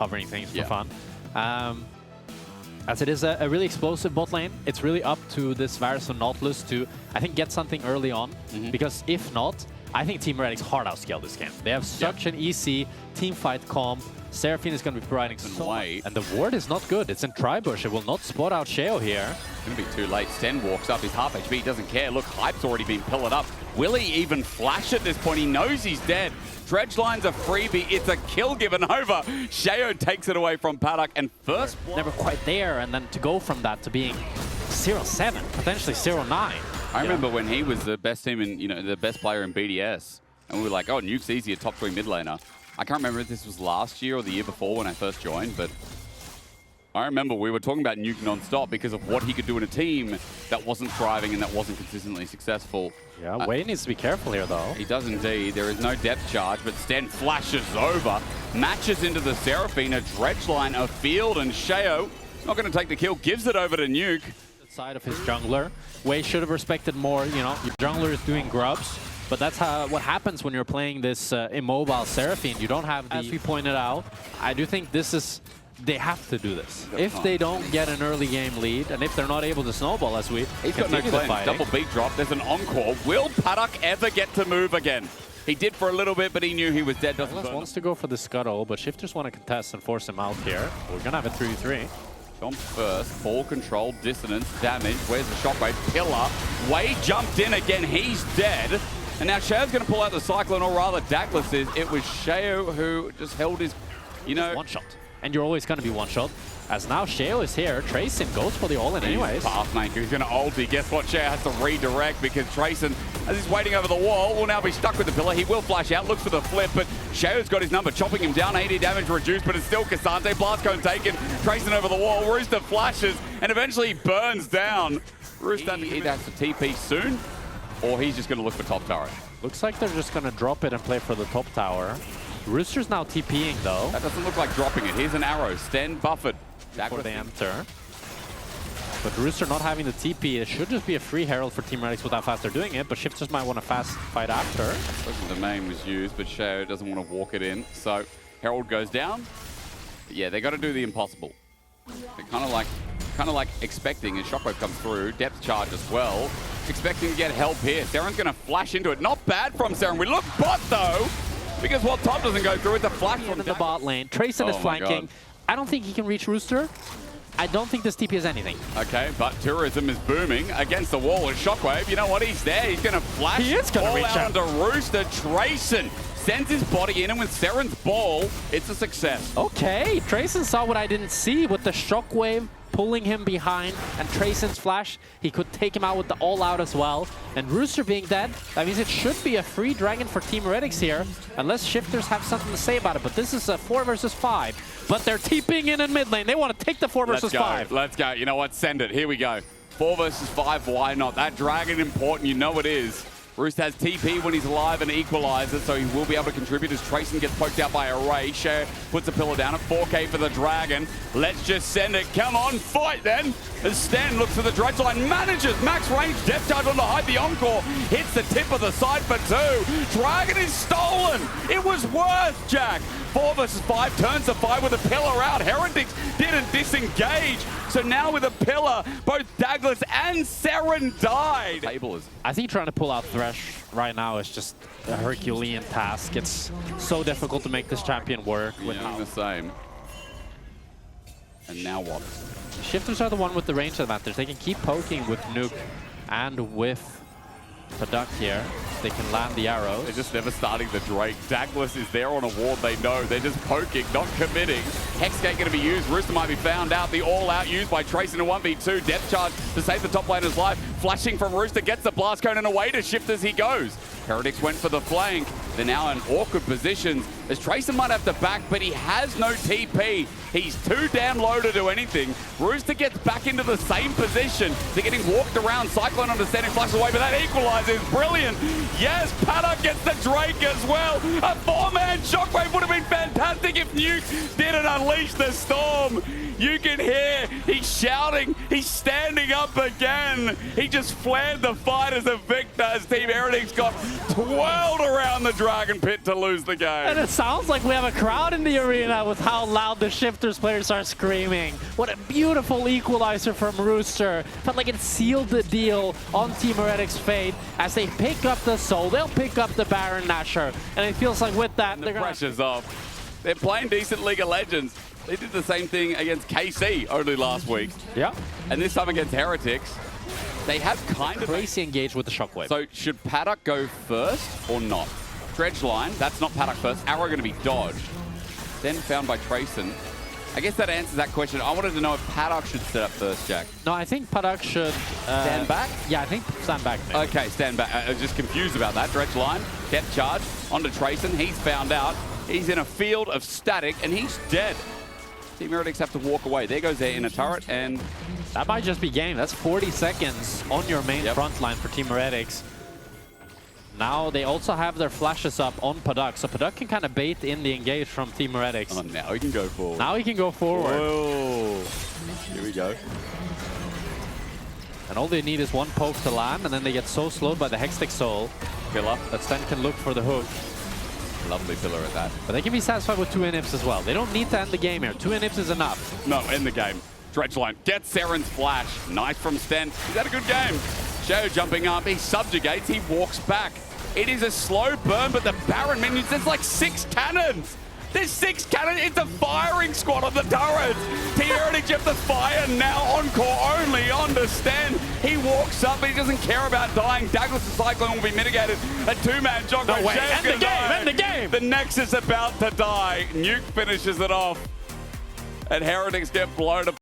covering things for fun. As it is a really explosive bot lane, it's really up to this Varus and Nautilus to, I think, get something early on. Because if not, I think Team Heretics hard outscale this game. They have such an easy team fight comp. Seraphine is going to be providing so much. And the ward is not good. It's in Tribush. It will not spot out Sheo here. It's going to be too late. Sten walks up. He's half HP. He doesn't care. Look, Hype's already been pillared up. Will he even flash at this point? He knows he's dead. Dredge line's a freebie. It's a kill given over. Sheo takes it away from Paddock. And first... Never quite there. And then to go from that to being 0-7, potentially 0-9. I remember when he was the best team in, the best player in BDS. And we were like, oh, Nuke's easy, a top 3 mid laner. I can't remember if this was last year or the year before when I first joined, but I remember we were talking about Nuke non-stop because of what he could do in a team that wasn't thriving and that wasn't consistently successful. Yeah, Wei needs to be careful here, though. He does indeed. There is no depth charge, but Sten flashes over, matches into the Seraphine, a Dredge line, a field, and Sheo, not going to take the kill, gives it over to Nuke. Side of his jungler. Wei should have respected more, your jungler is doing grubs. But that's what happens when you're playing this immobile Seraphine. You don't have the... As we pointed out, I do think this is... They have to do this. If they don't get an early game lead, and if they're not able to snowball as we He's got no cleanse. Double beat drop. There's an encore. Will Paddock ever get to move again? He did for a little bit, but he knew he was dead. Douglas wants to go for the scuttle, but Shifters want to contest and force him out here. We're going to have a 3v3. Jump first, ball control, dissonance, damage. Where's the shockwave? Pillar. Wei jumped in again. He's dead. And now Sheo's going to pull out the Cyclone, or rather Douglas is. It was Sheo who just held his, one shot. And you're always going to be one shot. As now Sheo is here, Trayson goes for the all-in anyways. Pathmaker, he's going to ulti. Guess what? Sheo has to redirect because Trayson, as he's waiting over the wall, will now be stuck with the pillar. He will flash out, looks for the flip, but Sheo's got his number, chopping him down. 80 damage reduced, but it's still Cassante. Blast cone taken. Trayson over the wall. Rooster flashes, and eventually he burns down. Rooster either has to TP soon, or he's just going to look for top turret. Looks like they're just going to drop it and play for the top tower. Rooster's now TPing, though. That doesn't look like dropping it. Here's an arrow. Sten buffered. For the enter. But Rooster not having the TP, it should just be a free Herald for Team Heretics with how fast they're doing it, but Shifters might want to fast fight after. The main was used, but Sheo doesn't want to walk it in. So Herald goes down. But yeah, they got to do the impossible. They're kind of like expecting as Shockwave comes through, depth charge as well, expecting to get help here. Seren's going to flash into it. Not bad from Seren. We look bot though, because while top doesn't go through, it's a flash from the bot lane. Trayson is flanking. I don't think he can reach Rooster. I don't think this TP is anything. Okay, but Tourism is booming against the wall with Shockwave. You know what? He's there. He's going to flash. He is going to reach out onto Rooster. Trayson sends his body in, and with Seren's ball, it's a success. Okay, Trayson saw what I didn't see with the Shockwave pulling him behind, and Trayson's flash, he could take him out with the all-out as well. And Rooster being dead, that means it should be a free dragon for Team Heretics here, unless Shifters have something to say about it. But this is a 4 versus 5, but they're TPing in mid lane. They want to take the 4 versus 5. Let's go. You know what? Send it. Here we go. 4 versus 5, why not? That dragon important, you know it is. Rooster has TP when he's alive and equalizes, so he will be able to contribute as Trayson gets poked out by a Ray. Sheo puts a pillar down at 4K for the dragon. Let's just send it. Come on, fight then. As Stan looks for the dredge line, manages max range, death charge on the hide, the encore, hits the tip of the side for 2. Dragon is stolen. It was worth, Jack. 4 versus 5 turns the 5 with a pillar out. Heretics didn't disengage. So now with a pillar, both Douglas and Seren died. I think trying to pull out Thresh right now is just a Herculean task. It's so difficult to make this champion work. Yeah, the same. And now what? Shifters are the one with the range advantage. They can keep poking with Nuke and with Paddock here. They can land the arrows. They're just never starting the Drake. Douglas is there on a ward, they know. They're just poking, not committing. Hexgate going to be used. Rooster might be found out. The all-out used by Trayson in 1v2. Depth charge to save the top laner's life. Flashing from Rooster, gets the blast cone and away to Shift as he goes. Heretics went for the flank. They're now in awkward positions as Trayson might have to back, but he has no TP. He's too damn low to do anything. Rooster gets back into the same position. They're getting walked around. Cyclone understanding, flashes away, but that equalizes. Brilliant. Yes, Paddock gets the Drake as well. A 4-man shockwave would have been fantastic if Nuke didn't unleash the storm. You can hear He's shouting. He's standing up again. He just flared the fight as a victor as Team Heretics got twirled around the Dragon Pit to lose the game. And it sounds like we have a crowd in the arena with how loud the Shifters players are screaming. What a beautiful equalizer from Rooster. Felt like it sealed the deal on Team Heretics' fate as they pick up the Soul. They'll pick up the Baron Nashor. And it feels like with that, The pressure's off. They're playing decent League of Legends. They did the same thing against KC only last week. Yeah. And this time against Heretics, they have kind of crazy engaged with the Shockwave. So should Paddock go first or not? Dredge line, that's not Paddock first. Arrow going to be dodged. Then found by Trayson. I guess that answers that question. I wanted to know if Paddock should set up first, Jack. No, I think Paddock should... stand back? Yeah, I think stand back. Maybe. Okay, stand back. I was just confused about that. Dredge line, depth charge, onto Trayson. He's found out. He's in a field of static, and he's dead. Team Heretics have to walk away. There goes their inner turret, and... that might just be game. That's 40 seconds on your main front line for Team Heretics. Now they also have their flashes up on Paddock, so Paddock can kind of bait in the engage from Team Heretics. Oh, now he can go forward. Now he can go forward. Whoa. Here we go. And all they need is one poke to land, and then they get so slowed by the Hextech Soul. Pillar. That Sten can look for the hook. Lovely pillar at that. But they can be satisfied with 2 inhibs as well. They don't need to end the game here. 2 inhibs is enough. No, end the game. Dredge line gets Seren's flash. Nice from Sten. He's had a good game. Show jumping up. He subjugates. He walks back. It is a slow burn, but the Baron minions, there's like 6 cannons. There's 6 cannons. It's a firing squad on the turrets. Team Heretics have to fire now. Encore only on Sten. He walks up, but he doesn't care about dying. Douglas the Cyclone will be mitigated. A 2-man Jocko. No way. End the game. End the game. The Nexus about to die. Nuke finishes it off. And Heretics get blown apart.